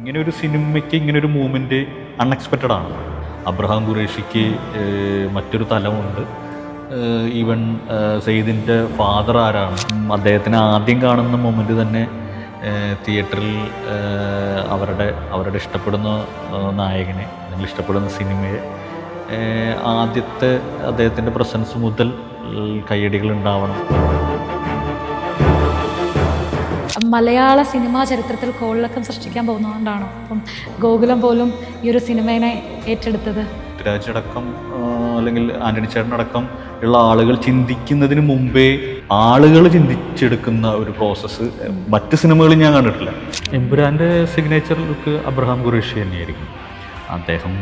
ഇങ്ങനെ ഒരു സിനിമയ്ക്ക് ഇങ്ങനെ ഒരു മൂവ്മെൻറ്റ് അൺഎക്സ്പെക്റ്റഡ് ആണ്. അബ്രഹാം ഖുറേഷിക്ക് മറ്റൊരു തലമുണ്ട്. ഈവൻ സെയ്ദിൻ്റെ ഫാദർ ആരാണ്, അദ്ദേഹത്തിനെ ആദ്യം കാണുന്ന മൊമെൻ്റ് തന്നെ തിയേറ്ററിൽ അവരുടെ ഇഷ്ടപ്പെടുന്ന നായകനെ അല്ലെങ്കിൽ ഇഷ്ടപ്പെടുന്ന സിനിമയെ ആദ്യത്തെ അദ്ദേഹത്തിൻ്റെ പ്രസൻസ് മുതൽ കയ്യടികൾ ഉണ്ടാവണം. മലയാള സിനിമാ ചരിത്രത്തിൽ കോളിളക്കം സൃഷ്ടിക്കാൻ പോകുന്നതുകൊണ്ടാണോ അപ്പം ഗോകുലം പോലും ഈ ഒരു സിനിമയെ ഏറ്റെടുത്തത്? പൃഥ്വിരാജടക്കം അല്ലെങ്കിൽ ആൻ്റണി ചേട്ടനടക്കം ഉള്ള ആളുകൾ ചിന്തിക്കുന്നതിന് മുമ്പേ ആളുകൾ ചിന്തിച്ചെടുക്കുന്ന ഒരു പ്രോസസ്സ് മറ്റ് സിനിമകളിൽ ഞാൻ കണ്ടിട്ടില്ല. എമ്പുരാൻ്റെ സിഗ്നേച്ചർ ലുക്ക് അബ്രഹാം ഖുറേഷി തന്നെയായിരിക്കും. അദ്ദേഹം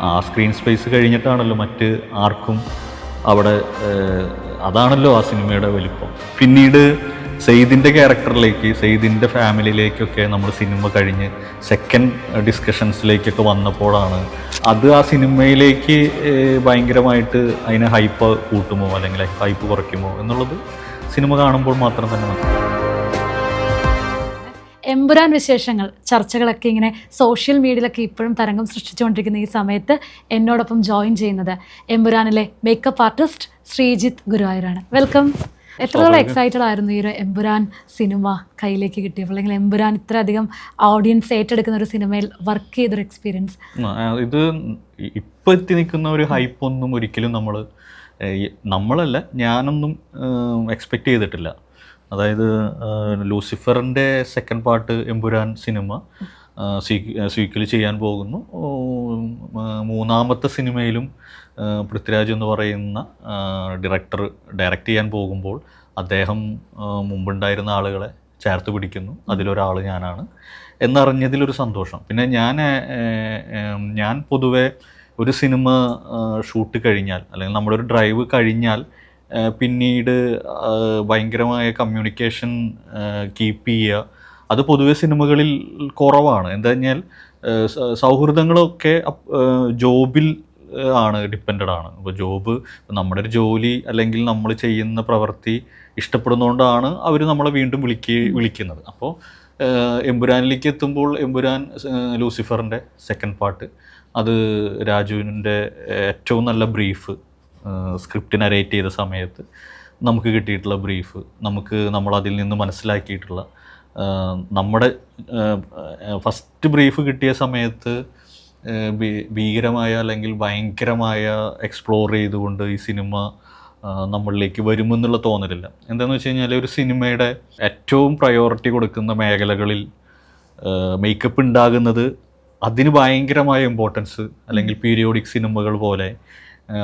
ആ സ്ക്രീൻ സ്പേസ് കഴിഞ്ഞിട്ടാണല്ലോ മറ്റ് ആർക്കും അവിടെ, അതാണല്ലോ ആ സിനിമയുടെ വലിപ്പം. പിന്നീട് സെയ്ദിൻ്റെ ക്യാരക്ടറിലേക്ക്, സെയ്ദിൻ്റെ ഫാമിലിയിലേക്കൊക്കെ നമ്മൾ സിനിമ കഴിഞ്ഞ് സെക്കൻഡ് ഡിസ്കഷൻസിലേക്കൊക്കെ വന്നപ്പോഴാണ് അത് ആ സിനിമയിലേക്ക് ഭയങ്കരമായിട്ട് അതിനെ ഹൈപ്പ് കൂട്ടുമോ അല്ലെങ്കിൽ ഹൈപ്പ് കുറയ്ക്കുമോ എന്നുള്ളത് സിനിമ കാണുമ്പോൾ മാത്രം തന്നെ മനസ്സിലാവും. എമ്പുരാൻ വിശേഷങ്ങൾ ചർച്ചകളൊക്കെ ഇങ്ങനെ സോഷ്യൽ മീഡിയയിലൊക്കെ ഇപ്പോഴും തരംഗം സൃഷ്ടിച്ചുകൊണ്ടിരിക്കുന്ന ഈ സമയത്ത് എന്നോടൊപ്പം ജോയിൻ ചെയ്യുന്നത് എമ്പുരാനിലെ മേക്കപ്പ് ആർട്ടിസ്റ്റ് ശ്രീജിത്ത് ഗുരുവായൂരാണ്. വെൽക്കം. എത്രത്തോളം എക്സൈറ്റഡ് ആയിരുന്നു ഈ ഒരു എമ്പുരാൻ സിനിമ കയ്യിലേക്ക് കിട്ടിയപ്പോൾ, അല്ലെങ്കിൽ എമ്പുരാൻ ഇത്രയധികം ഓഡിയൻസ് ഏറ്റെടുക്കുന്ന ഒരു സിനിമയിൽ വർക്ക് ചെയ്തൊരു എക്സ്പീരിയൻസ്? ഇത് ഇപ്പോൾ എത്തി നിൽക്കുന്ന ഒരു ഹൈപ്പൊന്നും ഒരിക്കലും നമ്മളല്ല, ഞാനൊന്നും എക്സ്പെക്റ്റ് ചെയ്തിട്ടില്ല. അതായത് ലൂസിഫറിൻ്റെ സെക്കൻഡ് പാർട്ട് എമ്പുരാൻ സിനിമ സീക്വൽ ചെയ്യാൻ പോകുന്നു. മൂന്നാമത്തെ സിനിമയിലും പൃഥ്വിരാജ് എന്ന് പറയുന്ന ഡയറക്ടർ ഡയറക്റ്റ് ചെയ്യാൻ പോകുമ്പോൾ അദ്ദേഹം മുമ്പുണ്ടായിരുന്ന ആളുകളെ ചേർത്ത് പിടിക്കുന്നു. അതിലൊരാൾ ഞാനാണ് എന്നറിഞ്ഞതിലൊരു സന്തോഷം. പിന്നെ ഞാൻ പൊതുവെ ഒരു സിനിമ ഷൂട്ട് കഴിഞ്ഞാൽ അല്ലെങ്കിൽ നമ്മുടെ ഒരു ഡ്രൈവ് കഴിഞ്ഞാൽ പിന്നീട് ഭയങ്കരമായ കമ്മ്യൂണിക്കേഷൻ കീപ്പ് ചെയ്യുക, അത് പൊതുവെ സിനിമകളിൽ കുറവാണ്. എന്താ പറഞ്ഞാൽ സൗഹൃദങ്ങളൊക്കെ ജോബിൽ ആണ് ഡിപ്പെൻഡഡ് ആണ്. ഇപ്പോൾ ജോബ്, നമ്മുടെ ഒരു ജോലി അല്ലെങ്കിൽ നമ്മൾ ചെയ്യുന്ന പ്രവൃത്തി ഇഷ്ടപ്പെടുന്നതുകൊണ്ടാണ് അവർ നമ്മളെ വീണ്ടും വിളിക്കുന്നത്. അപ്പോൾ എമ്പുരാനിലേക്ക് എത്തുമ്പോൾ എമ്പുരാൻ ലൂസിഫറിൻ്റെ സെക്കൻഡ് പാർട്ട്, അത് രാജുവിൻ്റെ ഏറ്റവും നല്ല ബ്രീഫ്, സ്ക്രിപ്റ്റ് നരേറ്റ് ചെയ്ത സമയത്ത് നമുക്ക് കിട്ടിയിട്ടുള്ള ബ്രീഫ്, നമ്മളതിൽ നിന്ന് മനസ്സിലാക്കിയിട്ടുള്ള നമ്മുടെ ഫസ്റ്റ് ബ്രീഫ് കിട്ടിയ സമയത്ത് ഭീകരമായ അല്ലെങ്കിൽ ഭയങ്കരമായ എക്സ്പ്ലോർ ചെയ്തുകൊണ്ട് ഈ സിനിമ നമ്മളിലേക്ക് വരുമെന്നുള്ള തോന്നലില്ല. എന്താണെന്ന് വെച്ച് കഴിഞ്ഞാൽ ഒരു സിനിമയുടെ ഏറ്റവും പ്രയോറിറ്റി കൊടുക്കുന്ന മേഖലകളിൽ മേക്കപ്പ് ഉണ്ടാകുന്നത് അതിന് ഭയങ്കരമായ ഇമ്പോർട്ടൻസ്, അല്ലെങ്കിൽ പീരിയോഡിക് സിനിമകൾ പോലെ,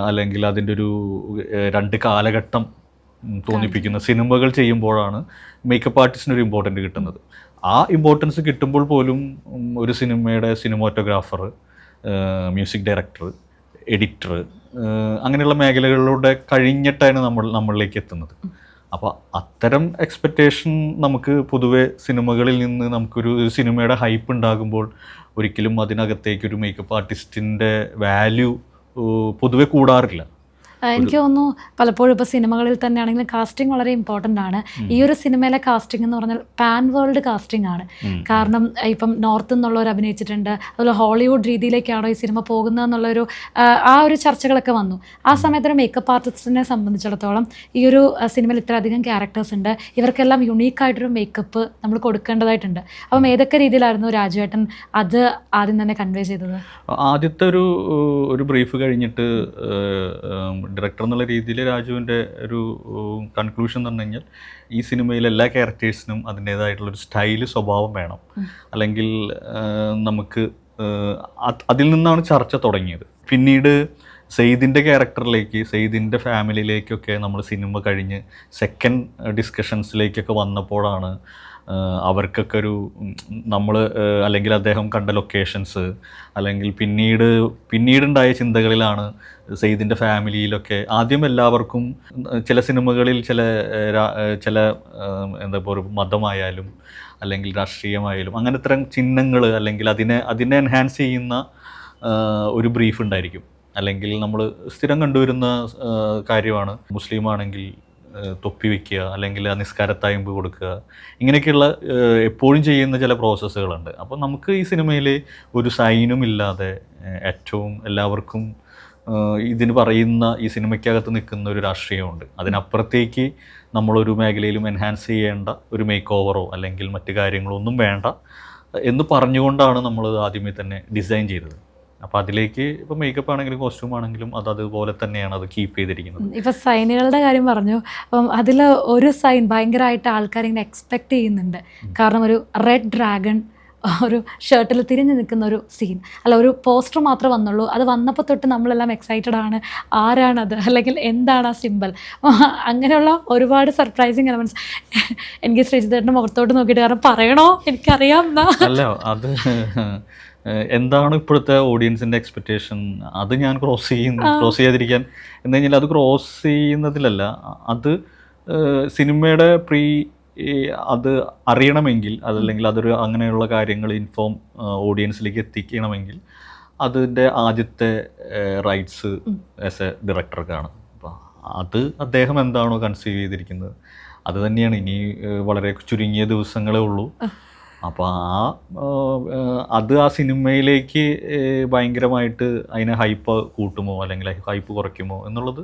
അല്ലെങ്കിൽ അതിൻ്റെ ഒരു രണ്ട് കാലഘട്ടം തോന്നിപ്പിക്കുന്ന സിനിമകൾ ചെയ്യുമ്പോഴാണ് മേക്കപ്പ് ആർട്ടിസ്റ്റിനൊരു ഇമ്പോർട്ടൻ്റ് കിട്ടുന്നത്. ആ ഇമ്പോർട്ടൻസ് കിട്ടുമ്പോൾ പോലും ഒരു സിനിമയുടെ സിനിമാറ്റോഗ്രാഫർ, മ്യൂസിക് ഡയറക്ടർ, എഡിറ്റർ, അങ്ങനെയുള്ള മേഖലകളിലൂടെ കഴിഞ്ഞിട്ടാണ് നമ്മളിലേക്ക് എത്തുന്നത്. അപ്പോൾ അത്തരം എക്സ്പെക്റ്റേഷൻ നമുക്ക് പൊതുവെ സിനിമകളിൽ നിന്ന് നമുക്കൊരു സിനിമയുടെ ഹൈപ്പ് ഉണ്ടാകുമ്പോൾ ഒരിക്കലും അതിനകത്തേക്കൊരു മേക്കപ്പ് ആർട്ടിസ്റ്റിൻ്റെ വാല്യൂ പൊതുവെ കൂടാറില്ല. എനിക്ക് തോന്നുന്നു പലപ്പോഴും ഇപ്പോൾ സിനിമകളിൽ തന്നെയാണെങ്കിലും കാസ്റ്റിംഗ് വളരെ ഇമ്പോർട്ടൻ്റ് ആണ്. ഈ ഒരു സിനിമയിലെ കാസ്റ്റിംഗ് എന്ന് പറഞ്ഞാൽ പാൻ വേൾഡ് കാസ്റ്റിംഗ് ആണ്. കാരണം ഇപ്പം നോർത്ത് നിന്നുള്ളവർ അഭിനയിച്ചിട്ടുണ്ട്, അതുപോലെ ഹോളിവുഡ് രീതിയിലേക്കാണോ ഈ സിനിമ പോകുന്നതെന്നുള്ളൊരു ആ ഒരു ചർച്ചകളൊക്കെ വന്നു. ആ സമയത്ത് ഒരു മേക്കപ്പ് ആർട്ടിസ്റ്റിനെ സംബന്ധിച്ചിടത്തോളം ഈ ഒരു സിനിമയിൽ ഇത്രയധികം ക്യാരക്ടേഴ്സ് ഉണ്ട്, ഇവർക്കെല്ലാം യുണീക്കായിട്ടൊരു മേക്കപ്പ് നമ്മൾ കൊടുക്കേണ്ടതായിട്ടുണ്ട്. അപ്പം ഏതൊക്കെ രീതിയിലായിരുന്നു രാജുവേട്ടൻ അത് ആദ്യം തന്നെ കൺവേ ചെയ്തത്? ആദ്യത്തെ ഒരു ബ്രീഫ് കഴിഞ്ഞിട്ട് ഡയറക്ടർ എന്നുള്ള രീതിയിൽ രാജുവിൻ്റെ ഒരു കൺക്ലൂഷൻ എന്ന് പറഞ്ഞു കഴിഞ്ഞാൽ ഈ സിനിമയിലെ എല്ലാ ക്യാരക്ടേഴ്സിനും അതിൻ്റേതായിട്ടുള്ളൊരു സ്റ്റൈല്, സ്വഭാവം വേണം. അല്ലെങ്കിൽ നമുക്ക് അതിൽ നിന്നാണ് ചർച്ച തുടങ്ങിയത്. പിന്നീട് സെയ്ദിൻ്റെ ക്യാരക്ടറിലേക്ക്, സെയ്ദിൻ്റെ ഫാമിലിയിലേക്കൊക്കെ നമ്മൾ സിനിമ കഴിഞ്ഞ് സെക്കൻഡ് ഡിസ്കഷൻസിലേക്കൊക്കെ വന്നപ്പോഴാണ് അവർക്കൊക്കെ ഒരു നമ്മൾ അല്ലെങ്കിൽ അദ്ദേഹം കണ്ട ലൊക്കേഷൻസ്, അല്ലെങ്കിൽ പിന്നീടുണ്ടായ ചിന്തകളിലാണ് സെയ്ദിൻ്റെ ഫാമിലിയിലൊക്കെ ആദ്യം എല്ലാവർക്കും ചില സിനിമകളിൽ ചില എന്താ പറയുക, മതമായാലും അല്ലെങ്കിൽ രാഷ്ട്രീയമായാലും അങ്ങനെ ഇത്തരം ചിഹ്നങ്ങൾ അല്ലെങ്കിൽ അതിനെ എൻഹാൻസ് ചെയ്യുന്ന ഒരു ബ്രീഫ് ഉണ്ടായിരിക്കും. അല്ലെങ്കിൽ നമ്മൾ സ്ഥിരം കണ്ടുവരുന്ന കാര്യമാണ്, മുസ്ലിം ആണെങ്കിൽ തൊപ്പി വയ്ക്കുക, അല്ലെങ്കിൽ ആ നിസ്കാരത്തായമ്പ് കൊടുക്കുക, ഇങ്ങനെയൊക്കെയുള്ള എപ്പോഴും ചെയ്യുന്ന ചില പ്രോസസ്സുകളുണ്ട്. അപ്പോൾ നമുക്ക് ഈ സിനിമയിൽ ഒരു സൈനും ഇല്ലാതെ ഏറ്റവും എല്ലാവർക്കും ഇതിന് പറയുന്ന ഈ സിനിമയ്ക്കകത്ത് നിൽക്കുന്ന ഒരു രാഷ്ട്രീയമുണ്ട്. അതിനപ്പുറത്തേക്ക് നമ്മളൊരു മേഖലയിലും എൻഹാൻസ് ചെയ്യേണ്ട ഒരു മേക്ക് ഓവറോ അല്ലെങ്കിൽ മറ്റു കാര്യങ്ങളോ ഒന്നും വേണ്ട എന്ന് പറഞ്ഞുകൊണ്ടാണ് നമ്മൾ ആദ്യമേ തന്നെ ഡിസൈൻ ചെയ്തത്. അപ്പോൾ അതിലേക്ക് ഇപ്പോൾ മേക്കപ്പ് ആണെങ്കിലും കോസ്റ്റ്യൂം ആണെങ്കിലും അതുപോലെ തന്നെയാണ് അത് കീപ്പ് ചെയ്തിരിക്കുന്നത്. ഇപ്പോൾ സൈനുകളുടെ കാര്യം പറഞ്ഞു. അപ്പം അതിൽ ഒരു സൈൻ ഭയങ്കരമായിട്ട് ആൾക്കാർ ഇങ്ങനെ എക്സ്പെക്റ്റ് ചെയ്യുന്നുണ്ട്. കാരണം ഒരു റെഡ് ഡ്രാഗൺ ഒരു ഷർട്ടിൽ തിരിഞ്ഞു നിൽക്കുന്ന ഒരു സീൻ അല്ല, ഒരു പോസ്റ്റർ മാത്രമേ വന്നുള്ളൂ. അത് വന്നപ്പോൾ തൊട്ട് നമ്മളെല്ലാം എക്സൈറ്റഡ് ആണ്, ആരാണത് അല്ലെങ്കിൽ എന്താണ് ആ സിമ്പിൾ, അങ്ങനെയുള്ള ഒരുപാട് സർപ്രൈസിങ് എലമെൻറ്റ്സ്. എനിക്ക് ശ്രീജിത്തേട്ടൻ്റെ മുഖത്തോട്ട് നോക്കിയിട്ട് കാരണം പറയണോ എനിക്കറിയാം എന്നാ. അല്ല, അത് എന്താണ് ഇപ്പോഴത്തെ ഓഡിയൻസിൻ്റെ എക്സ്പെക്റ്റേഷൻ, അത് ഞാൻ ക്രോസ് ചെയ്യാതിരിക്കാൻ എന്ന് കഴിഞ്ഞാൽ അത് ക്രോസ് ചെയ്യുന്നതിലല്ല, അത് സിനിമയുടെ അത് അറിയണമെങ്കിൽ അതല്ലെങ്കിൽ അതൊരു അങ്ങനെയുള്ള കാര്യങ്ങൾ ഓഡിയൻസിലേക്ക് എത്തിക്കണമെങ്കിൽ അതിൻ്റെ ആദ്യത്തെ റൈറ്റ്സ് ആസ് എ ഡയറക്ടർക്കാണ്. അപ്പോൾ അത് അദ്ദേഹം എന്താണോ കൺസീവ് ചെയ്തിരിക്കുന്നത് അത് തന്നെയാണ്. ഇനി വളരെ ചുരുങ്ങിയ ദിവസങ്ങളേ ഉള്ളൂ. അപ്പോൾ അത് ആ സിനിമയിലേക്ക് ഭയങ്കരമായിട്ട് അതിനെ ഹൈപ്പ് കൂട്ടുമോ അല്ലെങ്കിൽ ഹൈപ്പ് കുറയ്ക്കുമോ എന്നുള്ളത്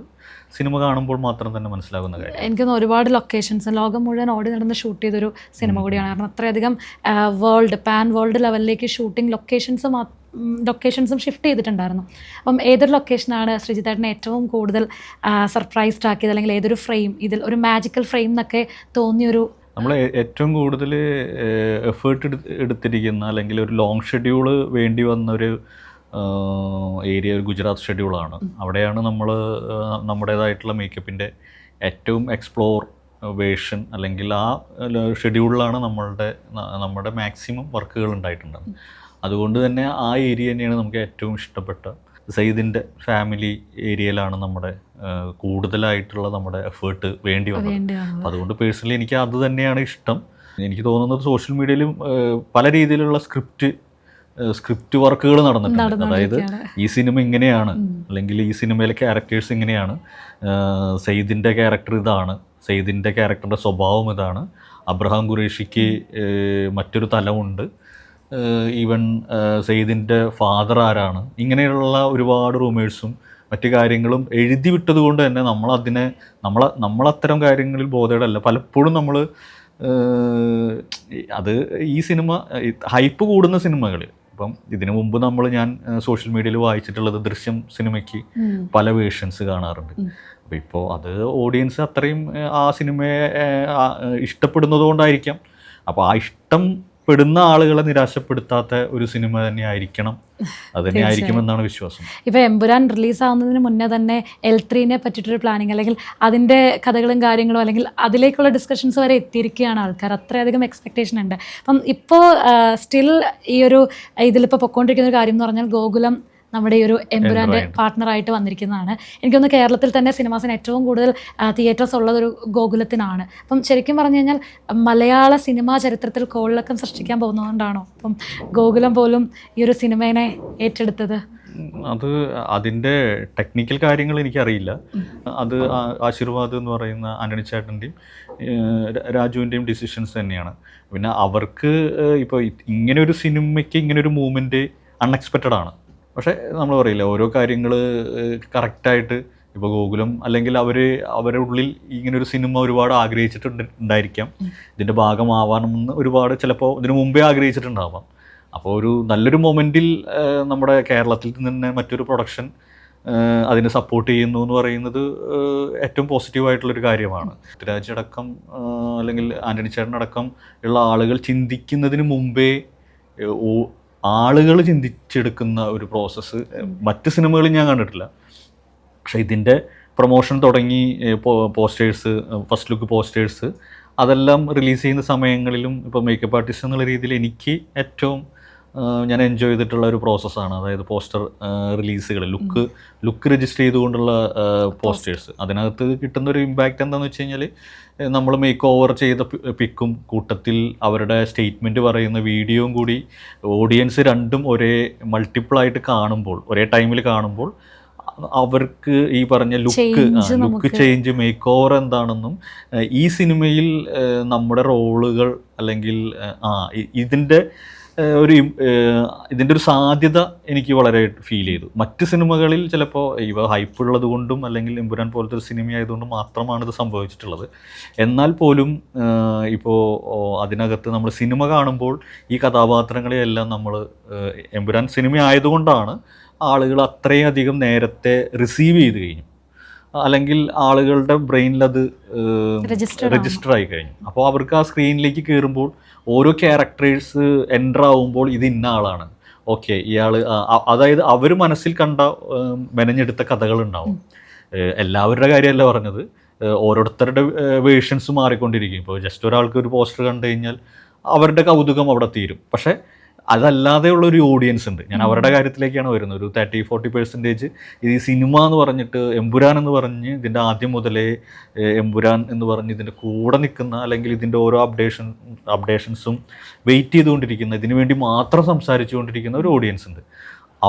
സിനിമ കാണുമ്പോൾ മാത്രം തന്നെ മനസ്സിലാകുന്ന കാര്യം. എനിക്കൊന്ന് ഒരുപാട് ലൊക്കേഷൻസ് ലോകം മുഴുവൻ ഓടി നടന്ന് ഷൂട്ട് ചെയ്തൊരു സിനിമ കൂടിയാണ്. കാരണം അത്രയധികം പാൻ വേൾഡ് ലെവലിലേക്ക് ഷൂട്ടിംഗ് ലൊക്കേഷൻസും ഷിഫ്റ്റ് ചെയ്തിട്ടുണ്ടായിരുന്നു. അപ്പം ഏതൊരു ലൊക്കേഷനാണ് ശ്രീജിത്തേട്ടനെ ഏറ്റവും കൂടുതൽ സർപ്രൈസ്ഡ് ആക്കിയത്, അല്ലെങ്കിൽ ഏതൊരു ഫ്രെയിം ഇതിൽ ഒരു മാജിക്കൽ ഫ്രെയിം എന്നൊക്കെ തോന്നിയൊരു? നമ്മൾ ഏറ്റവും കൂടുതൽ എഫേർട്ട് എടുത്തിരിക്കുന്ന അല്ലെങ്കിൽ ഒരു ലോങ് ഷെഡ്യൂള് വേണ്ടി വന്നൊരു ഏരിയ ഒരു ഗുജറാത്ത് ഷെഡ്യൂളാണ്. അവിടെയാണ് നമ്മൾ നമ്മുടേതായിട്ടുള്ള മേക്കപ്പിൻ്റെ ഏറ്റവും എക്സ്പ്ലോർ വേർഷൻ അല്ലെങ്കിൽ ആ ഷെഡ്യൂളിലാണ് നമ്മുടെ മാക്സിമം വർക്കുകൾ ഉണ്ടായിട്ടുണ്ടാകും. അതുകൊണ്ട് തന്നെ ആ ഏരിയ തന്നെയാണ് നമുക്ക് ഏറ്റവും ഇഷ്ടപ്പെട്ട. സയ്യിദിൻ്റെ ഫാമിലി ഏരിയയിലാണ് നമ്മുടെ കൂടുതലായിട്ടുള്ള നമ്മുടെ എഫേർട്ട് വേണ്ടി വന്നത്. അതുകൊണ്ട് പേഴ്സണലി എനിക്ക് അത് തന്നെയാണ് ഇഷ്ടം. എനിക്ക് തോന്നുന്നത് സോഷ്യൽ മീഡിയയിലും പല രീതിയിലുള്ള സ്ക്രിപ്റ്റ് വർക്കുകൾ നടന്നിട്ടുണ്ട്. അതായത് ഈ സിനിമ ഇങ്ങനെയാണ് അല്ലെങ്കിൽ ഈ സിനിമയിലെ ക്യാരക്ടേഴ്സ് ഇങ്ങനെയാണ്, സയ്യിദിൻ്റെ ക്യാരക്ടർ ഇതാണ്, സയ്യിദിൻ്റെ ക്യാരക്ടറിൻ്റെ സ്വഭാവം ഇതാണ്, അബ്രഹാം ഖുറേഷിക്ക് മറ്റൊരു തലമുണ്ട്, ഈവൻ സയ്യിദിൻ്റെ ഫാദർ ആരാണ്, ഇങ്ങനെയുള്ള ഒരുപാട് റൂമേഴ്സും മറ്റു കാര്യങ്ങളും എഴുതി വിട്ടത് കൊണ്ട് തന്നെ നമ്മളത്തരം കാര്യങ്ങളിൽ ബോധേടല്ല. പലപ്പോഴും നമ്മൾ അത് ഈ സിനിമ ഹൈപ്പ് കൂടുന്ന സിനിമകൾ ഇപ്പം ഇതിനു മുമ്പ് ഞാൻ സോഷ്യൽ മീഡിയയിൽ വായിച്ചിട്ടുള്ളത് ദൃശ്യം സിനിമയ്ക്ക് പല വേർഷൻസ് കാണാറുണ്ട്. അപ്പോൾ ഇപ്പോൾ അത് ഓഡിയൻസ് അത്രയും ആ സിനിമയെ ഇഷ്ടപ്പെടുന്നതുകൊണ്ടായിരിക്കാം. അപ്പോൾ ആ ഇഷ്ടപ്പെടുന്ന ആളുകളെ നിരാശപ്പെടുത്താത്ത ഒരു സിനിമ തന്നെ ആയിരിക്കണം, അത് തന്നെ ആയിരിക്കുമെന്നാണ് വിശ്വാസം. ഇപ്പോൾ എമ്പുരാൻ റിലീസാവുന്നതിന് മുന്നേ തന്നെ L3 പറ്റിയിട്ടൊരു പ്ലാനിങ് അല്ലെങ്കിൽ അതിൻ്റെ കഥകളും കാര്യങ്ങളും അല്ലെങ്കിൽ അതിലേക്കുള്ള ഡിസ്കഷൻസ് വരെ എത്തിയിരിക്കുകയാണ് ആൾക്കാർ. അത്രയധികം എക്സ്പെക്റ്റേഷൻ ഉണ്ട്. അപ്പം ഇപ്പോൾ സ്റ്റിൽ ഈ ഒരു ഇതിലിപ്പോൾ പൊയ്ക്കൊണ്ടിരിക്കുന്ന ഒരു കാര്യം എന്ന് പറഞ്ഞാൽ ഗോകുലം നമ്മുടെ ഈ ഒരു എമ്പുരാൻ്റെ പാർട്ട്ണറായിട്ട് വന്നിരിക്കുന്നതാണ്. എനിക്കൊന്ന് കേരളത്തിൽ തന്നെ സിനിമാസിന് ഏറ്റവും കൂടുതൽ തിയേറ്റേഴ്സ് ഉള്ളതൊരു ഗോകുലത്തിനാണ്. അപ്പം ശരിക്കും പറഞ്ഞു കഴിഞ്ഞാൽ മലയാള സിനിമാ ചരിത്രത്തിൽ കോളിളക്കം സൃഷ്ടിക്കാൻ പോകുന്നതുകൊണ്ടാണോ അപ്പം ഗോകുലം പോലും ഈ ഒരു സിനിമയെ ഏറ്റെടുത്തത്? അത് അതിൻ്റെ ടെക്നിക്കൽ കാര്യങ്ങൾ എനിക്കറിയില്ല. അത് ആശീർവാദ് എന്ന് പറയുന്ന ആന്റണി ചേട്ടൻ്റെയും രാജുവിൻ്റെയും ഡിസിഷൻസ് തന്നെയാണ്. പിന്നെ അവർക്ക് ഇപ്പോൾ ഇങ്ങനെ ഒരു സിനിമയ്ക്ക് ഇങ്ങനൊരു മൂവ്മെൻറ്റ് അൺഎക്സ്പെക്റ്റഡ് ആണ്. പക്ഷേ നമ്മൾ പറയില്ല, ഓരോ കാര്യങ്ങൾ കറക്റ്റായിട്ട് ഇപ്പോൾ ഗോകുലം അല്ലെങ്കിൽ അവരുടെ ഉള്ളിൽ ഇങ്ങനൊരു സിനിമ ഒരുപാട് ആഗ്രഹിച്ചിട്ടുണ്ടായിരിക്കാം, ഇതിൻ്റെ ഭാഗമാവാനെന്ന് ഒരുപാട് ചിലപ്പോൾ ഇതിനു മുമ്പേ ആഗ്രഹിച്ചിട്ടുണ്ടാവാം. അപ്പോൾ ഒരു നല്ലൊരു മൊമെൻറ്റിൽ നമ്മുടെ കേരളത്തിൽ തന്നെ മറ്റൊരു പ്രൊഡക്ഷൻ അതിനെ സപ്പോർട്ട് ചെയ്യുന്നു എന്ന് പറയുന്നത് ഏറ്റവും പോസിറ്റീവായിട്ടുള്ളൊരു കാര്യമാണ്. പൃഥ്വിരാജ് അടക്കം അല്ലെങ്കിൽ ആന്റണി ചേട്ടനടക്കം ഉള്ള ആളുകൾ ചിന്തിക്കുന്നതിന് മുമ്പേ ആളുകൾ ചിന്തിച്ചെടുക്കുന്ന ഒരു പ്രോസസ്സ് മറ്റ് സിനിമകളിൽ ഞാൻ കണ്ടിട്ടില്ല. പക്ഷേ ഇതിൻ്റെ പ്രൊമോഷൻ തുടങ്ങി പോസ്റ്റേഴ്സ്, ഫസ്റ്റ് ലുക്ക് പോസ്റ്റേഴ്സ് അതെല്ലാം റിലീസ് ചെയ്യുന്ന സമയങ്ങളിലും ഇപ്പോൾ മേക്കപ്പ് ആർട്ടിസ്റ്റ് എന്നുള്ള രീതിയിൽ എനിക്ക് ഏറ്റവും ഞാൻ എൻജോയ് ചെയ്തിട്ടുള്ള ഒരു പ്രോസസ്സാണ്. അതായത് പോസ്റ്റർ റിലീസുകൾ, ലുക്ക് രജിസ്റ്റർ ചെയ്തുകൊണ്ടുള്ള പോസ്റ്റേഴ്സ്. അതിനകത്ത് കിട്ടുന്നൊരു ഇമ്പാക്റ്റ് എന്താണെന്ന് വെച്ച് കഴിഞ്ഞാൽ നമ്മൾ മേക്ക് ഓവർ ചെയ്ത പിക്കും കൂട്ടത്തിൽ അവരുടെ സ്റ്റേറ്റ്മെൻറ്റ് പറയുന്ന വീഡിയോയും കൂടി ഓഡിയൻസ് രണ്ടും ഒരേ മൾട്ടിപ്പിളായിട്ട് കാണുമ്പോൾ, ഒരേ ടൈമിൽ കാണുമ്പോൾ അവർക്ക് ഈ പറഞ്ഞ ലുക്ക് ചേഞ്ച്, മേക്ക് ഓവർ എന്താണെന്നും ഈ സിനിമയിൽ നമ്മുടെ റോളുകൾ അല്ലെങ്കിൽ ഇതിൻ്റെ ഇതിൻ്റെ ഒരു സാധ്യത എനിക്ക് വളരെ ഫീൽ ചെയ്തു. മറ്റ് സിനിമകളിൽ ചിലപ്പോൾ ഇവ ഹൈപ്പുള്ളത് കൊണ്ടും അല്ലെങ്കിൽ എമ്പുരാൻ പോലത്തെ ഒരു സിനിമ ആയതുകൊണ്ടും മാത്രമാണ് ഇത് സംഭവിച്ചിട്ടുള്ളത്. എന്നാൽ പോലും ഇപ്പോൾ അതിനകത്ത് നമ്മൾ സിനിമ കാണുമ്പോൾ ഈ കഥാപാത്രങ്ങളെയെല്ലാം നമ്മൾ എമ്പുരാൻ സിനിമ ആയതുകൊണ്ടാണ് ആളുകൾ അത്രയും അധികം നേരത്തെ റിസീവ് ചെയ്ത് കഴിഞ്ഞു, അല്ലെങ്കിൽ ആളുകളുടെ ബ്രെയിനിൽ അത് രജിസ്റ്റർ ആയി കഴിഞ്ഞു. അപ്പോൾ അവർക്ക് ആ സ്ക്രീനിലേക്ക് കയറുമ്പോൾ ഓരോ ക്യാരക്ടേഴ്സ് എൻ്റർ ആവുമ്പോൾ ഇത് ഇന്ന ആളാണ്, ഓക്കെ ഇയാൾ, അതായത് അവർ മനസ്സിൽ കണ്ട മെനഞ്ഞെടുത്ത കഥകളുണ്ടാവും. എല്ലാവരുടെ കാര്യമല്ല പറഞ്ഞത്, ഓരോരുത്തരുടെ വേർഷൻസ് മാറിക്കൊണ്ടിരിക്കും. ഇപ്പോൾ ജസ്റ്റ് ഒരാൾക്ക് ഒരു പോസ്റ്റർ കണ്ടു കഴിഞ്ഞാൽ അവരുടെ കൗതുകം അവിടെ തീരും. പക്ഷേ അതല്ലാതെയുള്ള ഒരു ഓഡിയൻസ് ഉണ്ട്. ഞാൻ അവരുടെ കാര്യത്തിലേക്കാണ് വരുന്നത്. ഒരു 30-40% ഇത് ഈ സിനിമ എന്ന് പറഞ്ഞിട്ട് എമ്പുരാൻ എന്ന് പറഞ്ഞ് ഇതിൻ്റെ ആദ്യം മുതലേ എമ്പുരാൻ എന്ന് പറഞ്ഞ് ഇതിൻ്റെ കൂടെ നിൽക്കുന്ന, അല്ലെങ്കിൽ ഇതിൻ്റെ ഓരോ അപ്ഡേഷൻസും വെയിറ്റ് ചെയ്തുകൊണ്ടിരിക്കുന്ന, ഇതിനു വേണ്ടി മാത്രം സംസാരിച്ചുകൊണ്ടിരിക്കുന്ന ഒരു ഓഡിയൻസ് ഉണ്ട്.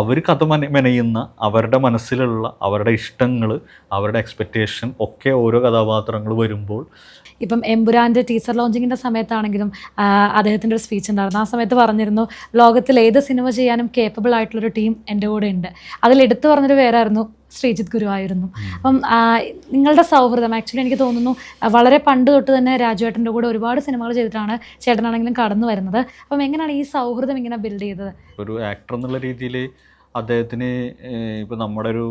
അവർ കഥ മെനയുന്ന, അവരുടെ മനസ്സിലുള്ള അവരുടെ ഇഷ്ടങ്ങൾ, അവരുടെ എക്സ്പെക്റ്റേഷൻ ഒക്കെ ഓരോ കഥാപാത്രങ്ങൾ വരുമ്പോൾ, ഇപ്പം എമ്പുരാൻ്റെ ടീസർ ലോഞ്ചിങ്ങിൻ്റെ സമയത്താണെങ്കിലും അദ്ദേഹത്തിൻ്റെ ഒരു സ്പീച്ച് ഉണ്ടായിരുന്നു. ആ സമയത്ത് പറഞ്ഞിരുന്നു, ലോകത്തിൽ ഏത് സിനിമ ചെയ്യാനും കേപ്പബിൾ ആയിട്ടുള്ളൊരു ടീം എൻ്റെ കൂടെ ഉണ്ട്. അതിൽ എടുത്തു പറഞ്ഞൊരു പേരായിരുന്നു ശ്രീജിത്ത് ഗുരുവായിരുന്നു. അപ്പം നിങ്ങളുടെ സൗഹൃദം ആക്ച്വലി എനിക്ക് തോന്നുന്നു വളരെ പണ്ട് തൊട്ട് തന്നെ രാജുവേട്ടൻ്റെ കൂടെ ഒരുപാട് സിനിമകൾ ചെയ്തിട്ടാണ് ചേട്ടനാണെങ്കിലും കടന്നു വരുന്നത്. അപ്പം എങ്ങനെയാണ് ഈ സൗഹൃദം ഇങ്ങനെ ബിൽഡ് ചെയ്തത്? ഒരു ആക്ടർ എന്നുള്ള രീതിയിൽ അദ്ദേഹത്തിന് ഇപ്പോൾ നമ്മുടെ ഒരു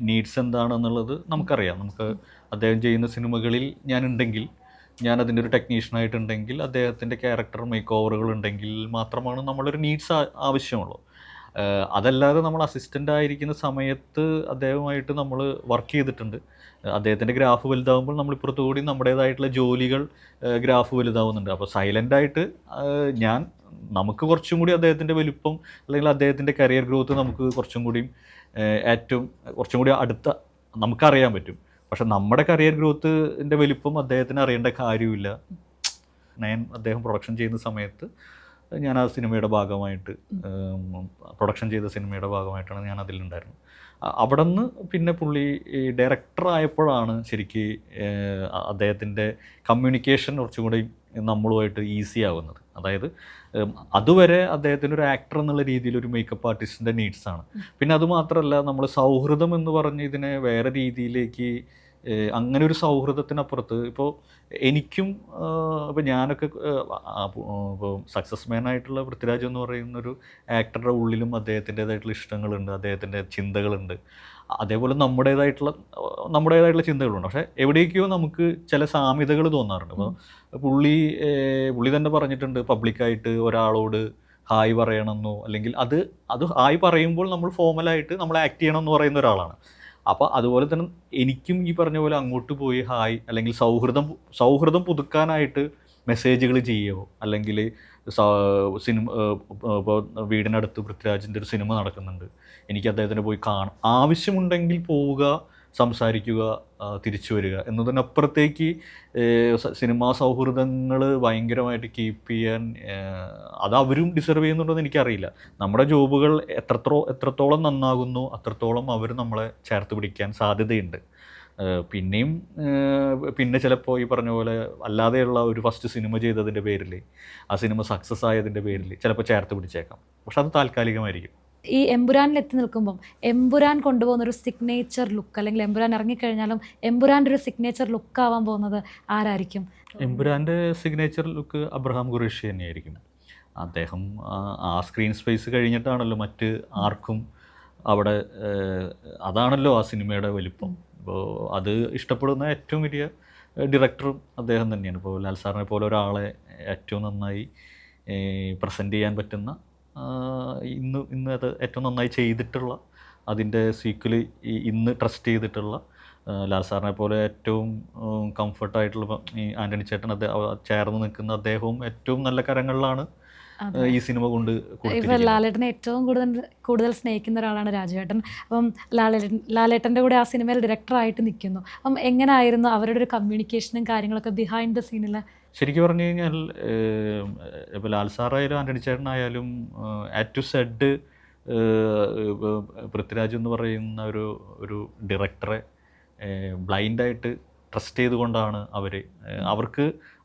നീഡ്സ് എന്താണെന്നുള്ളത് നമുക്കറിയാം. നമുക്ക് അദ്ദേഹം ചെയ്യുന്ന സിനിമകളിൽ ഞാനുണ്ടെങ്കിൽ, ഞാൻ അതിൻ്റെ ഒരു ടെക്നീഷ്യനായിട്ടുണ്ടെങ്കിൽ, അദ്ദേഹത്തിൻ്റെ ക്യാരക്ടർ മേക്ക് ഓവറുകൾ ഉണ്ടെങ്കിൽ മാത്രമാണ് നമ്മളൊരു നീഡ്സ് ആവശ്യമുള്ളൂ. അതല്ലാതെ നമ്മൾ അസിസ്റ്റൻ്റ് ആയിരിക്കുന്ന സമയത്ത് അദ്ദേഹമായിട്ട് നമ്മൾ വർക്ക് ചെയ്തിട്ടുണ്ട്. അദ്ദേഹത്തിൻ്റെ ഗ്രാഫ് വലുതാവുമ്പോൾ നമ്മളിപ്പുറത്തു കൂടി നമ്മുടേതായിട്ടുള്ള ജോലികൾ ഗ്രാഫ് വലുതാവുന്നുണ്ട്. അപ്പോൾ സൈലൻ്റായിട്ട് നമുക്ക് കുറച്ചും കൂടി അദ്ദേഹത്തിൻ്റെ വലുപ്പം അല്ലെങ്കിൽ അദ്ദേഹത്തിൻ്റെ കരിയർ ഗ്രോത്ത് നമുക്ക് കുറച്ചും കൂടി അടുത്ത നമുക്കറിയാൻ പറ്റും. പക്ഷെ നമ്മുടെ കരിയർ ഗ്രോത്തിൻ്റെ വലിപ്പം അദ്ദേഹത്തിന് അറിയേണ്ട കാര്യമില്ല. അദ്ദേഹം പ്രൊഡക്ഷൻ ചെയ്യുന്ന സമയത്ത് ഞാൻ ആ സിനിമയുടെ ഭാഗമായിട്ട്, പ്രൊഡക്ഷൻ ചെയ്ത സിനിമയുടെ ഭാഗമായിട്ടാണ് ഞാൻ അതിലുണ്ടായിരുന്നത്. അവിടെ നിന്ന് പിന്നെ പുള്ളി ഡയറക്ടർ ആയപ്പോഴാണ് ശരിക്ക് അദ്ദേഹത്തിൻ്റെ കമ്മ്യൂണിക്കേഷൻ കുറച്ചും കൂടി നമ്മളുമായിട്ട് ഈസി ആവുന്നത്. അതായത് അതുവരെ അദ്ദേഹത്തിൻ്റെ ഒരു ആക്ടർ എന്നുള്ള രീതിയിൽ ഒരു മേക്കപ്പ് ആർട്ടിസ്റ്റിൻ്റെ നീഡ്സാണ്. പിന്നെ അതുമാത്രമല്ല, നമ്മൾ സൗഹൃദം എന്ന് പറഞ്ഞ് ഇതിനെ വേറെ രീതിയിലേക്ക്, അങ്ങനെ ഒരു സൗഹൃദത്തിനപ്പുറത്ത് ഇപ്പോൾ എനിക്കും ഇപ്പോൾ ഞാനൊക്കെ ഇപ്പോൾ സക്സസ് മാൻ ആയിട്ടുള്ള പൃഥ്വിരാജ് എന്ന് പറയുന്നൊരു ആക്ടറുടെ ഉള്ളിലും അദ്ദേഹത്തിൻ്റേതായിട്ടുള്ള ഇഷ്ടങ്ങളുണ്ട്, അദ്ദേഹത്തിൻ്റെ ചിന്തകളുണ്ട്. അതേപോലെ നമ്മുടേതായിട്ടുള്ള ചിന്തകളുണ്ട്. പക്ഷേ എവിടേക്കോ നമുക്ക് ചില സാമ്യതകൾ തോന്നാറുണ്ട്. അപ്പോൾ പുള്ളി തന്നെ പറഞ്ഞിട്ടുണ്ട്, പബ്ലിക്കായിട്ട് ഒരാളോട് ഹായ് പറയണമെന്നോ, അല്ലെങ്കിൽ അത് ഹായ് പറയുമ്പോൾ നമ്മൾ ഫോമലായിട്ട് നമ്മൾ ആക്ട് ചെയ്യണം എന്ന് പറയുന്ന ഒരാളാണ്. അപ്പോൾ അതുപോലെ തന്നെ എനിക്കും ഈ പറഞ്ഞ പോലെ അങ്ങോട്ട് പോയി ഹായ്, അല്ലെങ്കിൽ സൗഹൃദം പുതുക്കാനായിട്ട് മെസ്സേജുകൾ ചെയ്യുമോ, അല്ലെങ്കിൽ സിനിമ ഇപ്പോൾ വീടിനടുത്ത് പൃഥ്വിരാജിൻ്റെ ഒരു സിനിമ നടക്കുന്നുണ്ട്, എനിക്ക് അദ്ദേഹത്തിന് പോയി ആവശ്യമുണ്ടെങ്കിൽ പോവുക, സംസാരിക്കുക, തിരിച്ചു വരിക എന്നതിനപ്പുറത്തേക്ക് സിനിമാ സൗഹൃദങ്ങൾ ഭയങ്കരമായിട്ട് കീപ്പ് ചെയ്യാൻ അത് അവരും ഡിസർവ് ചെയ്യുന്നുണ്ടെന്ന് എനിക്കറിയില്ല. നമ്മുടെ ജോബുകൾ എത്രത്തോളം നന്നാകുന്നു അത്രത്തോളം അവർ നമ്മളെ ചേർത്ത് പിടിക്കാൻ സാധ്യതയുണ്ട്. പിന്നെ ചിലപ്പോൾ ഈ പറഞ്ഞ പോലെ അല്ലാതെയുള്ള ഒരു ഫസ്റ്റ് സിനിമ ചെയ്തതിൻ്റെ പേരിൽ, ആ സിനിമ സക്സസ് ആയതിൻ്റെ പേരിൽ ചിലപ്പോൾ ചേർത്ത് പിടിച്ചേക്കാം. പക്ഷെ അത് താൽക്കാലികമായിരിക്കും. ഈ എമ്പുരാനിൽ എത്തി നിൽക്കുമ്പം എമ്പുരാൻ കൊണ്ടുപോകുന്ന ഒരു സിഗ്നേച്ചർ ലുക്ക്, അല്ലെങ്കിൽ എമ്പുരാൻ ഇറങ്ങിക്കഴിഞ്ഞാലും എമ്പുരാൻ്റെ ഒരു സിഗ്നേച്ചർ ലുക്ക് ആവാൻ പോകുന്നത് ആരായിരിക്കും? എമ്പുരാൻ്റെ സിഗ്നേച്ചർ ലുക്ക് അബ്രഹാം ഖുറേഷി തന്നെയായിരിക്കും. അദ്ദേഹം ആ സ്ക്രീൻ സ്പേസ് കഴിഞ്ഞിട്ടാണല്ലോ മറ്റ് ആർക്കും അവിടെ, അതാണല്ലോ ആ സിനിമയുടെ വലിപ്പം. അപ്പോൾ അത് ഇഷ്ടപ്പെടുന്ന ഏറ്റവും വലിയ ഡയറക്ടറും അദ്ദേഹം തന്നെയാണ്. ഇപ്പോൾ ലാൽ സാറിനെ പോലെ ഒരാളെ ഏറ്റവും നന്നായി പ്രസൻറ്റ് ചെയ്യാൻ പറ്റുന്ന, ഇന്ന് അത് ഏറ്റവും നന്നായി ചെയ്തിട്ടുള്ള, അതിൻ്റെ സീക്വൽ ഇന്ന് ട്രസ്റ്റ് ചെയ്തിട്ടുള്ള, ലാൽ സാറിനെ പോലെ ഏറ്റവും കംഫർട്ടായിട്ടുള്ള ഈ ആൻ്റണി ചേട്ടൻ ചേർന്ന് നിൽക്കുന്ന അദ്ദേഹവും ഏറ്റവും നല്ല കരങ്ങളിലാണ് ഈ സിനിമ കൊണ്ട്. ഇപ്പം ലാലേട്ടനെ ഏറ്റവും കൂടുതൽ സ്നേഹിക്കുന്ന ഒരാളാണ് രാജുവേട്ടൻ. അപ്പം ലാലേട്ടൻ്റെ കൂടെ ആ സിനിമയിൽ ഡയറക്ടറായിട്ട് നിൽക്കുന്നു. അപ്പം എങ്ങനെയായിരുന്നു അവരുടെ ഒരു കമ്മ്യൂണിക്കേഷനും കാര്യങ്ങളൊക്കെ ബിഹൈൻഡ് ദ സീനിൽ? ശരിക്കും പറഞ്ഞു കഴിഞ്ഞാൽ ഇപ്പോൾ Lal സാറായാലും Antony ചേട്ടനായാലും A to Z Prithviraj എന്ന് പറയുന്ന ഒരു ഡയറക്ടറെ ബ്ലൈൻഡായിട്ട് ട്രസ്റ്റ് ചെയ്തുകൊണ്ടാണ്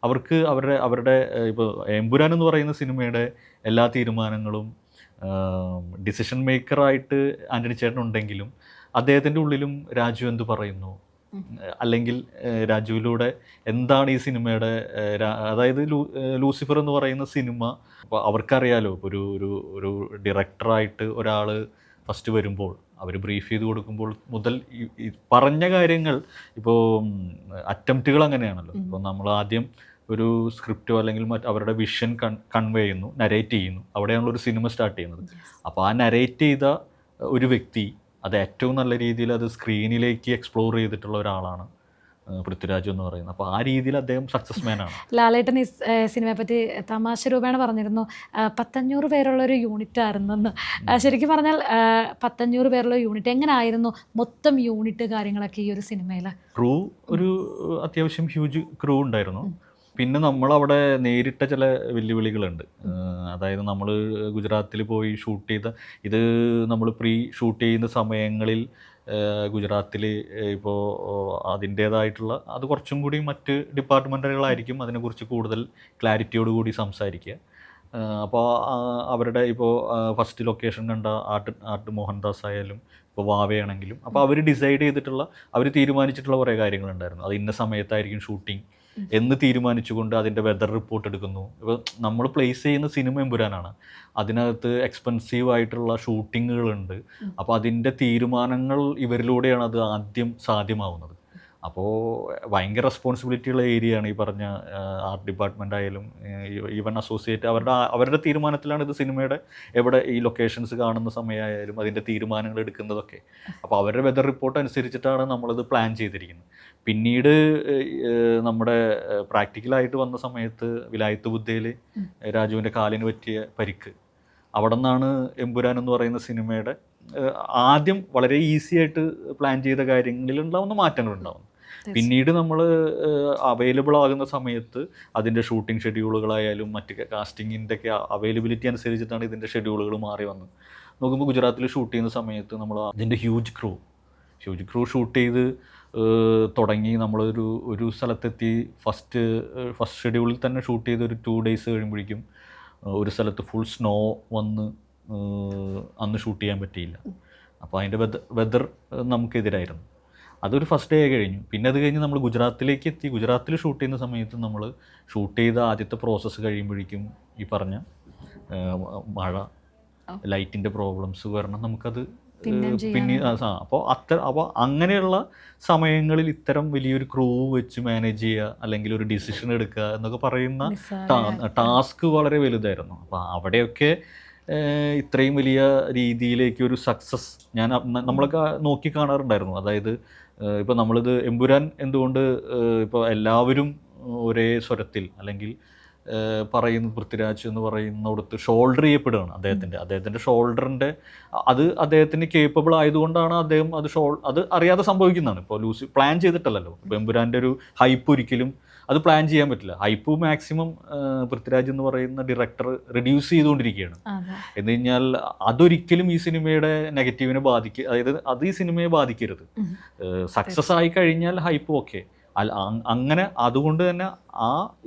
അവർക്ക് അവരുടെ ഇപ്പോൾ എമ്പുരാൻ എന്ന് പറയുന്ന സിനിമയുടെ എല്ലാ തീരുമാനങ്ങളും ഡിസിഷൻ മേക്കറായിട്ട് ആൻ്റണി ചേട്ടൻ ഉണ്ടെങ്കിലും അദ്ദേഹത്തിൻ്റെ ഉള്ളിലും രാജു എന്ത് പറയുന്നു, അല്ലെങ്കിൽ രാജുവിലൂടെ എന്താണ് ഈ സിനിമയുടെ അതായത് ലൂസിഫർ എന്ന് പറയുന്ന സിനിമ, അപ്പോൾ അവർക്കറിയാലോ ഒരു ഒരു ഒരു ഡയറക്ടറായിട്ട് ഒരാൾ ഫസ്റ്റ് വരുമ്പോൾ അവർ ബ്രീഫ് ചെയ്ത് കൊടുക്കുമ്പോൾ മുതൽ ഈ പറഞ്ഞ കാര്യങ്ങൾ, ഇപ്പോൾ അറ്റംപ്റ്റുകൾ അങ്ങനെയാണല്ലോ. ഇപ്പോൾ നമ്മൾ ആദ്യം ഒരു സ്ക്രിപ്റ്റോ അല്ലെങ്കിൽ അവരുടെ വിഷൻ കൺവേ ചെയ്യുന്നു, നരേറ്റ് ചെയ്യുന്നു, അവിടെയാണല്ലോ ഒരു സിനിമ സ്റ്റാർട്ട് ചെയ്യുന്നത്. അപ്പോൾ ആ നരേറ്റ് ചെയ്ത ഒരു വ്യക്തി അത് ഏറ്റവും നല്ല രീതിയിൽ അത് സ്ക്രീനിലേക്ക് എക്സ്പ്ലോർ ചെയ്തിട്ടുള്ള ഒരാളാണ് പൃഥ്വിരാജ് എന്ന് പറയുന്നത്. അപ്പോൾ ആ രീതിയിൽ അദ്ദേഹം സക്സസ് മാനാണ്. ലാലേട്ടൻ ഈ സിനിമയെ പറ്റി തമാശ രൂപേണ പറഞ്ഞിരുന്നു 500 പേരുള്ളൊരു യൂണിറ്റ് ആയിരുന്നെന്ന്. ശരിക്കും പറഞ്ഞാൽ 500 പേരുള്ള യൂണിറ്റ് എങ്ങനെ ആയിരുന്നു മൊത്തം യൂണിറ്റ് കാര്യങ്ങളൊക്കെ ഈ ഒരു സിനിമയിൽ? ക്രൂ ഒരു അത്യാവശ്യം ഹ്യൂജ് ക്രൂ ഉണ്ടായിരുന്നു. പിന്നെ നമ്മളവിടെ നേരിട്ട ചില വെല്ലുവിളികളുണ്ട്. അതായത് നമ്മൾ ഗുജറാത്തിൽ പോയി ഷൂട്ട് ചെയ്ത ഇത് നമ്മൾ പ്രീ ഷൂട്ട് ചെയ്യുന്ന സമയങ്ങളിൽ ഗുജറാത്തിൽ ഇപ്പോൾ അതിൻ്റേതായിട്ടുള്ള അത് കുറച്ചും കൂടി മറ്റ് ഡിപ്പാർട്ട്മെൻറ്റുകളായിരിക്കും അതിനെക്കുറിച്ച് കൂടുതൽ ക്ലാരിറ്റിയോടുകൂടി സംസാരിക്കുക. അപ്പോൾ അവരുടെ ഇപ്പോൾ ഫസ്റ്റ് ലൊക്കേഷൻ കണ്ട ആർട്ട് മോഹൻദാസ് ആയാലും ഇപ്പോൾ വാവയാണെങ്കിലും അപ്പോൾ അവർ ഡിസൈഡ് ചെയ്തിട്ടുള്ള അവർ തീരുമാനിച്ചിട്ടുള്ള കുറേ കാര്യങ്ങളുണ്ടായിരുന്നു. അത് ഇന്ന സമയത്തായിരിക്കും ഷൂട്ടിംഗ് എന്ന് തീരുമാനിച്ചുകൊണ്ട് അതിൻ്റെ വെതർ റിപ്പോർട്ട് എടുക്കുന്നു. ഇപ്പോൾ നമ്മൾ പ്ലേസ് ചെയ്യുന്ന സിനിമ എമ്പുരാനാണ്, അതിനകത്ത് എക്സ്പെൻസീവ് ആയിട്ടുള്ള ഷൂട്ടിങ്ങുകളുണ്ട്. അപ്പോൾ അതിൻ്റെ തീരുമാനങ്ങൾ ഇവരിലൂടെയാണ് അത് ആദ്യം സാധ്യമാവുന്നത്. അപ്പോൾ ഭയങ്കര റെസ്പോൺസിബിലിറ്റിയുള്ള ഏരിയയാണ് ഈ പറഞ്ഞ ആർട്ട് ഡിപ്പാർട്ട്മെൻ്റ് ആയാലും ഈവൻ അസോസിയേറ്റ് അവരുടെ തീരുമാനത്തിലാണ് ഇത് സിനിമയുടെ എവിടെ ഈ ലൊക്കേഷൻസ് കാണുന്ന സമയമായാലും അതിൻ്റെ തീരുമാനങ്ങൾ എടുക്കുന്നതൊക്കെ. അപ്പോൾ അവരുടെ വെതർ റിപ്പോർട്ട് അനുസരിച്ചിട്ടാണ് നമ്മളിത് പ്ലാൻ ചെയ്തിരിക്കുന്നത്. പിന്നീട് നമ്മുടെ പ്രാക്ടിക്കലായിട്ട് വന്ന സമയത്ത് വിലായത്ത് ബുദ്ധയിൽ രാജുവിൻ്റെ കാലിന് പറ്റിയ പരിക്ക്, അവിടെ നിന്നാണ് എമ്പുരാൻ എന്ന് പറയുന്ന സിനിമയുടെ ആദ്യം വളരെ ഈസി ആയിട്ട് പ്ലാൻ ചെയ്ത കാര്യങ്ങളിൽ ഉണ്ടാവുന്ന മാറ്റങ്ങളുണ്ടാവും. പിന്നീട് നമ്മൾ അവൈലബിൾ ആകുന്ന സമയത്ത് അതിൻ്റെ ഷൂട്ടിംഗ് ഷെഡ്യൂളുകളായാലും മറ്റ് കാസ്റ്റിങ്ങിൻ്റെ ഒക്കെ അവൈലബിലിറ്റി അനുസരിച്ചിട്ടാണ് ഇതിൻ്റെ ഷെഡ്യൂളുകൾ മാറി വന്നത്. നോക്കുമ്പോൾ ഗുജറാത്തിൽ ഷൂട്ട് ചെയ്യുന്ന സമയത്ത് നമ്മൾ അതിൻ്റെ ഹ്യൂജ് ക്രൂ ഷൂട്ട് ചെയ്ത് തുടങ്ങി നമ്മളൊരു സ്ഥലത്തെത്തി. ഫസ്റ്റ് ഷെഡ്യൂളിൽ തന്നെ ഷൂട്ട് ചെയ്ത് ഒരു 2 days കഴിയുമ്പോഴേക്കും ഒരു സ്ഥലത്ത് ഫുൾ സ്നോ വന്ന് അന്ന് ഷൂട്ട് ചെയ്യാൻ പറ്റിയില്ല. അപ്പോൾ അതിൻ്റെ വെതർ നമുക്കെതിരായിരുന്നു. അതൊരു ഫസ്റ്റ് ഡേ കഴിഞ്ഞു. പിന്നെ അത് കഴിഞ്ഞ് നമ്മൾ ഗുജറാത്തിലേക്ക് എത്തി. ഗുജറാത്തിൽ ഷൂട്ട് ചെയ്യുന്ന സമയത്ത് നമ്മൾ ഷൂട്ട് ചെയ്ത ആദ്യത്തെ പ്രോസസ്സ് കഴിയുമ്പോഴേക്കും ഈ പറഞ്ഞ മഴ, ലൈറ്റിൻ്റെ പ്രോബ്ലംസ് കാരണം നമുക്കത് പിന്നെ അപ്പോൾ അങ്ങനെയുള്ള സമയങ്ങളിൽ ഇത്തരം വലിയൊരു ക്രൂ വെച്ച് മാനേജ് ചെയ്യുക അല്ലെങ്കിൽ ഒരു ഡിസിഷൻ എടുക്കുക എന്നൊക്കെ പറയുന്ന ടാസ്ക് വളരെ വലുതായിരുന്നു. അപ്പോൾ അവിടെയൊക്കെ ഇത്രയും വലിയ രീതിയിലേക്ക് ഒരു സക്സസ് നമ്മളൊക്കെ നോക്കി കാണാറുണ്ടായിരുന്നു. അതായത് ഇപ്പോൾ നമ്മളിത് എമ്പുരാൻ എന്തുകൊണ്ട് ഇപ്പോൾ എല്ലാവരും ഒരേ സ്വരത്തിൽ അല്ലെങ്കിൽ പറയുന്ന പൃഥ്വിരാജ് എന്ന് പറയുന്നിടത്ത് ഷോൾഡർ ചെയ്യപ്പെടുകയാണ്. അദ്ദേഹത്തിൻ്റെ ഷോൾഡറിൻ്റെ അത് അദ്ദേഹത്തിന് കേപ്പബിൾ ആയതുകൊണ്ടാണ് അദ്ദേഹം അത് അറിയാതെ സംഭവിക്കുന്നതാണ്. ഇപ്പോൾ പ്ലാൻ ചെയ്തിട്ടല്ലല്ലോ. ഇപ്പോൾ എമ്പുരാൻ്റെ ഒരു ഹൈപ്പ് ഒരിക്കലും അത് പ്ലാൻ ചെയ്യാൻ പറ്റില്ല. ഹൈപ്പ് മാക്സിമം പൃഥ്വിരാജ് എന്ന് പറയുന്ന ഡയറക്ടർ റിഡ്യൂസ് ചെയ്തുകൊണ്ടിരിക്കുകയാണ്. എന്ന് കഴിഞ്ഞാൽ അതൊരിക്കലും ഈ സിനിമയുടെ നെഗറ്റീവിനെ അതായത് അത് ഈ സിനിമയെ ബാധിക്കരുത്. സക്സസ് ആയി കഴിഞ്ഞാൽ ഹൈപ്പ് ഓക്കെ, അങ്ങനെ അതുകൊണ്ട് തന്നെ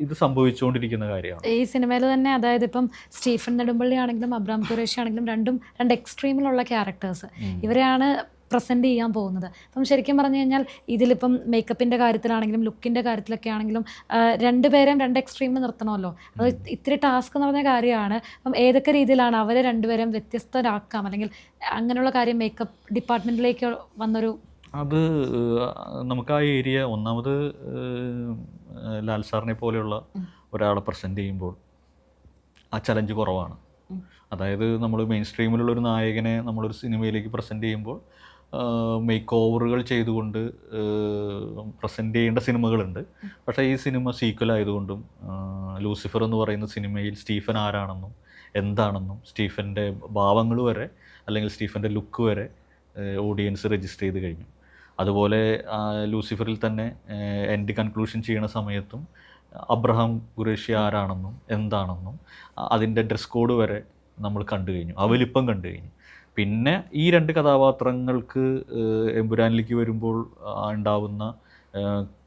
ഇത് സംഭവിച്ചുകൊണ്ടിരിക്കുന്ന കാര്യമാണ് ഈ സിനിമയിൽ തന്നെ. അതായത് ഇപ്പം സ്റ്റീഫൻ നെടുമ്പള്ളി ആണെങ്കിലും അബ്രാം ഖുറേഷി ആണെങ്കിലും രണ്ട് എക്സ്ട്രീമിലുള്ള ക്യാരക്ടേഴ്സ് ഇവരെയാണ് പ്രസൻറ്റ് ചെയ്യാൻ പോകുന്നത്. അപ്പം ശരിക്കും പറഞ്ഞു കഴിഞ്ഞാൽ ഇതിലിപ്പം മേക്കപ്പിൻ്റെ കാര്യത്തിലാണെങ്കിലും ലുക്കിൻ്റെ കാര്യത്തിലൊക്കെ ആണെങ്കിലും രണ്ടുപേരെയും 2 എക്സ്ട്രീമിൽ നിർത്തണമല്ലോ. അത് ഇത്തിരി ടാസ്ക് എന്ന് പറഞ്ഞ കാര്യമാണ്. അപ്പം ഏതൊക്കെ രീതിയിലാണ് അവരെ രണ്ടുപേരെയും വ്യത്യസ്തരാക്കാം, അല്ലെങ്കിൽ അങ്ങനെയുള്ള കാര്യം മേക്കപ്പ് ഡിപ്പാർട്ട്മെൻറ്റിലേക്ക് വന്നൊരു അത് നമുക്ക് ആ ഏരിയ ഒന്നാമത് ലാൽ സാറിനെ പോലെയുള്ള ഒരാളെ പ്രസൻറ്റ് ചെയ്യുമ്പോൾ ആ ചലഞ്ച് കുറവാണ്. അതായത് നമ്മൾ മെയിൻ സ്ട്രീമിലുള്ളൊരു നായകനെ നമ്മളൊരു സിനിമയിലേക്ക് പ്രസൻറ്റ് ചെയ്യുമ്പോൾ മേക്ക് ഓവറുകൾ ചെയ്തുകൊണ്ട് പ്രസൻറ്റ് ചെയ്യേണ്ട സിനിമകളുണ്ട്. പക്ഷേ ഈ സിനിമ സീക്വൽ ആയതുകൊണ്ടും ലൂസിഫർ എന്ന് പറയുന്ന സിനിമയിൽ സ്റ്റീഫൻ ആരാണെന്നും എന്താണെന്നും സ്റ്റീഫൻ്റെ ഭാവങ്ങൾ വരെ അല്ലെങ്കിൽ സ്റ്റീഫൻ്റെ ലുക്ക് വരെ ഓഡിയൻസ് രജിസ്റ്റർ ചെയ്ത് കഴിഞ്ഞു. അതുപോലെ ലൂസിഫറിൽ തന്നെ എൻഡ് കൺക്ലൂഷൻ ചെയ്യണ സമയത്തും അബ്രഹാം ഖുറേഷി ആരാണെന്നും എന്താണെന്നും അതിൻ്റെ ഡ്രസ് കോഡ് വരെ നമ്മൾ കണ്ടു കഴിഞ്ഞു, ആ വലിപ്പം കണ്ടു കഴിഞ്ഞു. പിന്നെ ഈ 2 കഥാപാത്രങ്ങൾക്ക് എമ്പുരാനിലേക്ക് വരുമ്പോൾ ഉണ്ടാവുന്ന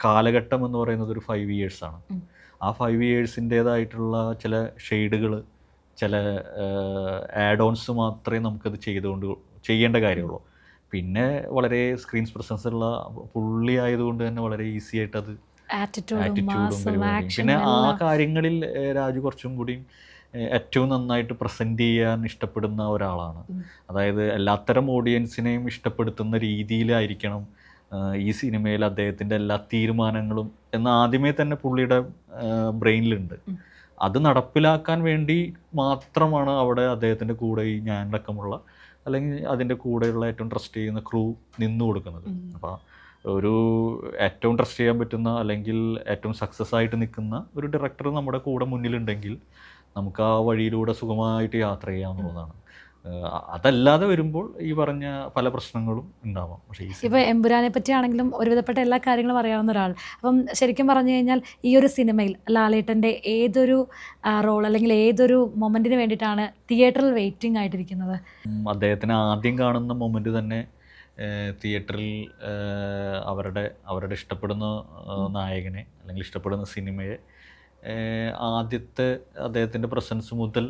കാലഘട്ടം എന്ന് പറയുന്നത് ഒരു 5 ഇയേഴ്സാണ്. ആ 5 ഇയേഴ്സിൻ്റേതായിട്ടുള്ള ചില ഷെയ്ഡുകൾ, ചില ആഡ് ഓൺസ് മാത്രമേ നമുക്കത് ചെയ്യേണ്ട കാര്യമുള്ളൂ. പിന്നെ വളരെ സ്ക്രീൻ പ്രസൻസ് ഉള്ള പുള്ളി ആയതുകൊണ്ട് തന്നെ വളരെ ഈസി ആയിട്ട് അത് ആറ്റിറ്റ്യൂഡും പരിപാടിയും. പിന്നെ ആ കാര്യങ്ങളിൽ രാജു കുറച്ചും കൂടി ഏറ്റവും നന്നായിട്ട് പ്രസൻറ്റ് ചെയ്യാൻ ഇഷ്ടപ്പെടുന്ന ഒരാളാണ്. അതായത് എല്ലാത്തരം ഓഡിയൻസിനെയും ഇഷ്ടപ്പെടുത്തുന്ന രീതിയിലായിരിക്കണം ഈ സിനിമയിൽ അദ്ദേഹത്തിൻ്റെ എല്ലാ തീരുമാനങ്ങളും എന്ന് ആദ്യമേ തന്നെ പുള്ളിയുടെ ബ്രെയിനിലുണ്ട്. അത് നടപ്പിലാക്കാൻ വേണ്ടി മാത്രമാണ് അവിടെ അദ്ദേഹത്തിൻ്റെ കൂടെ ഈ ഞാനടക്കമുള്ള അല്ലെങ്കിൽ അതിൻ്റെ കൂടെയുള്ള ഏറ്റവും ട്രസ്റ്റ് ചെയ്യുന്ന ക്രൂ നിന്നു കൊടുക്കുന്നത്. അപ്പോൾ ഒരു ഏറ്റവും ട്രസ്റ്റ് ചെയ്യാൻ പറ്റുന്ന അല്ലെങ്കിൽ ഏറ്റവും സക്സസ് ആയിട്ട് നിൽക്കുന്ന ഒരു ഡയറക്ടർ നമ്മുടെ കൂടെ മുന്നിലുണ്ടെങ്കിൽ നമുക്ക് ആ വഴിയിലൂടെ സുഖമായിട്ട് യാത്ര ചെയ്യാവുന്നതാണ്. അതല്ലാതെ വരുമ്പോൾ ഈ പറഞ്ഞ പല പ്രശ്നങ്ങളും ഉണ്ടാവാം. പക്ഷേ ഇപ്പോൾ എമ്പുരാനെ പറ്റിയാണെങ്കിലും ഒരുവിധപ്പെട്ട എല്ലാ കാര്യങ്ങളും അറിയാവുന്ന ഒരാൾ. അപ്പം ശരിക്കും പറഞ്ഞു കഴിഞ്ഞാൽ ഈ ഒരു സിനിമയിൽ ലാലേട്ടൻ്റെ ഏതൊരു റോൾ അല്ലെങ്കിൽ ഏതൊരു മൊമെൻറ്റിന് വേണ്ടിയിട്ടാണ് തിയേറ്ററിൽ വെയിറ്റിംഗ് ആയിട്ടിരിക്കുന്നത്? അദ്ദേഹത്തിന് ആദ്യം കാണുന്ന മൊമെൻറ്റ് തന്നെ തിയേറ്ററിൽ അവരുടെ ഇഷ്ടപ്പെടുന്ന നായകനെ അല്ലെങ്കിൽ ഇഷ്ടപ്പെടുന്ന സിനിമയെ ആദ്യത്തെ അദ്ദേഹത്തിൻ്റെ പ്രസൻസ് മുതൽ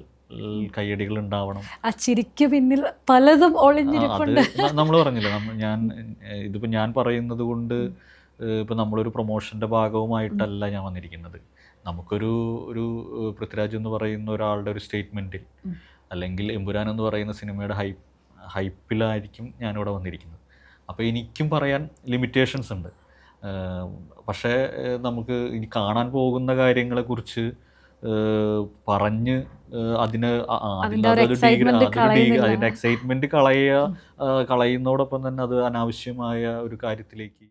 കയ്യടികൾ ഉണ്ടാവണം. ആ ചിരിക്ക് പിന്നിൽ പലതും ഒളിഞ്ഞിരിപ്പുണ്ട്. നമ്മൾ പറഞ്ഞില്ല, ഇതിപ്പോൾ ഞാൻ പറയുന്നത് കൊണ്ട് ഇപ്പം നമ്മളൊരു പ്രൊമോഷൻ്റെ ഭാഗവുമായിട്ടല്ല ഞാൻ വന്നിരിക്കുന്നത്. നമുക്കൊരു പൃഥ്വിരാജ് എന്ന് പറയുന്ന ഒരാളുടെ ഒരു സ്റ്റേറ്റ്മെൻറ്റിൽ അല്ലെങ്കിൽ എമ്പുരാൻ എന്ന് പറയുന്ന സിനിമയുടെ ഹൈപ്പിലായിരിക്കും ഞാനിവിടെ വന്നിരിക്കുന്നത്. അപ്പോൾ എനിക്കും പറയാൻ ലിമിറ്റേഷൻസ് ഉണ്ട്. പക്ഷേ നമുക്ക് ഇനി കാണാൻ പോകുന്ന കാര്യങ്ങളെക്കുറിച്ച് പറഞ്ഞ് അതിൻ്റെ എക്സൈറ്റ്മെൻറ്റ് കളയുന്നതോടൊപ്പം തന്നെ അത് അനാവശ്യമായ ഒരു കാര്യത്തിലേക്ക്